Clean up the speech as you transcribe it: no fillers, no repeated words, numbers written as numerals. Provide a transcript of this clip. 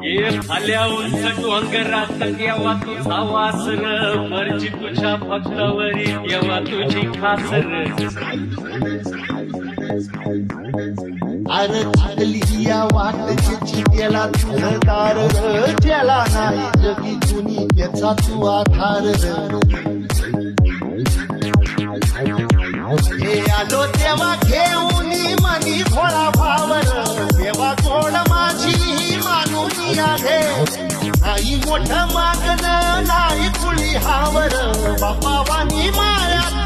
ये भाल्या उंच डोंगरात देवा तुझा वासर मर्जी तुझ्या भक्तावरी देवा तुझी खासर अरे चालली या वाटची चितेला घरदार त्याला नाही जगी जुनी त्याचा तू आधार हे आलो तेव्हा घेऊन मनी भोळा भावर तेव्हा गोड माझी ही मानून आहे आई मोठं मागणं नाही कुळी हावर बापा वाणी माया